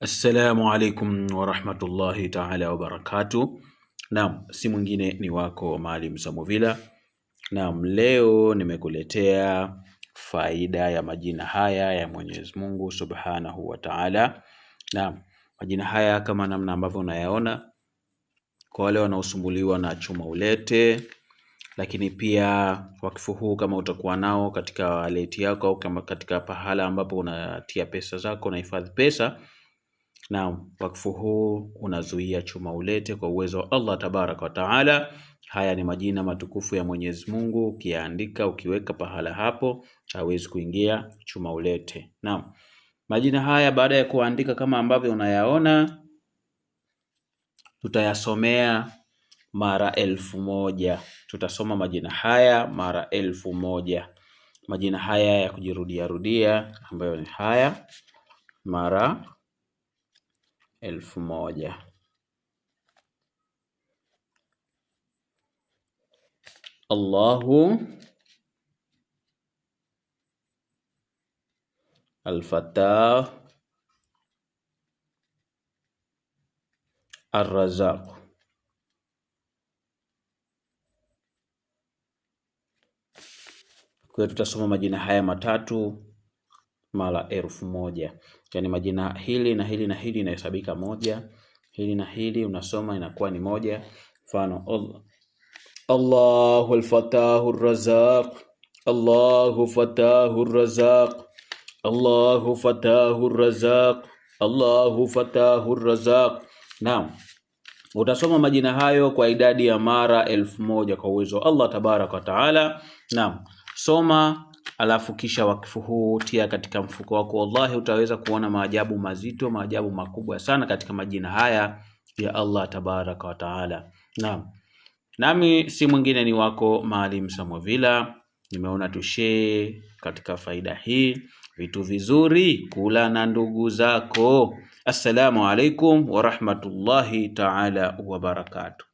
Assalamu alaikum warahmatullahi ta'ala wabarakatuh. Naam, si mwingine ni wako Maalim Samovila. Naam, leo nimekuletea faida ya majina haya ya Mwenyezi Mungu Subhanahu wa Ta'ala. Naam, majina haya kama namna ambavyo unayaona, kwa wale wanaosumbuliwa na chuma ulete, lakini pia wakfu huu kama utakuwa nao katika wallet yako au kama katika pahala ambapo unatia pesa zako na hifadhi pesa, na wakfu huu unazuia chuma ulete kwa uwezo wa Allah tabaraka wa taala. Haya ni majina matukufu ya Mwenyezi Mungu, ukiandika ukiweka pahala hapo hawezi kuingia chuma ulete. Naam, majina haya baada ya kuandika kama ambavyo unayaona, tutayasomea mara 1000. Tutasoma majina haya mara 1000. Majina haya ya kujirudia rudia ambayo ni haya mara 1000. Allahu Al-Fattah Ar-Razzaq. Kwa tutasoma majina haya matatu mara 1000. Yani majina hili na hili na hili inahesabika moja, hili na hili unasoma inakuwa ni moja. Mfano Allahu Al-Fattahu Ar-Razzaq, Allahu Fattahu Ar-Razzaq, Allahu Fattahu Ar-Razzaq, Allahu Fattahu Ar-Razzaq. Naam, utasoma majina hayo kwa idadi ya mara 1000 kwa uwezo wa Allah tabaraka wa taala. Naam, soma alafu kisha wakfu huu tia katika mfuko wako. Wallahi utaweza kuona maajabu mazito, maajabu makubwa sana katika majina haya ya Allah tabaraka wa taala. Naam, nami si mwingine ni wako Maalim Samovila. Nimeona tushare katika faida hii vitu vizuri, kula na ndugu zako. Assalamu alaikum wa rahmatullahi ta'ala wa barakatuh.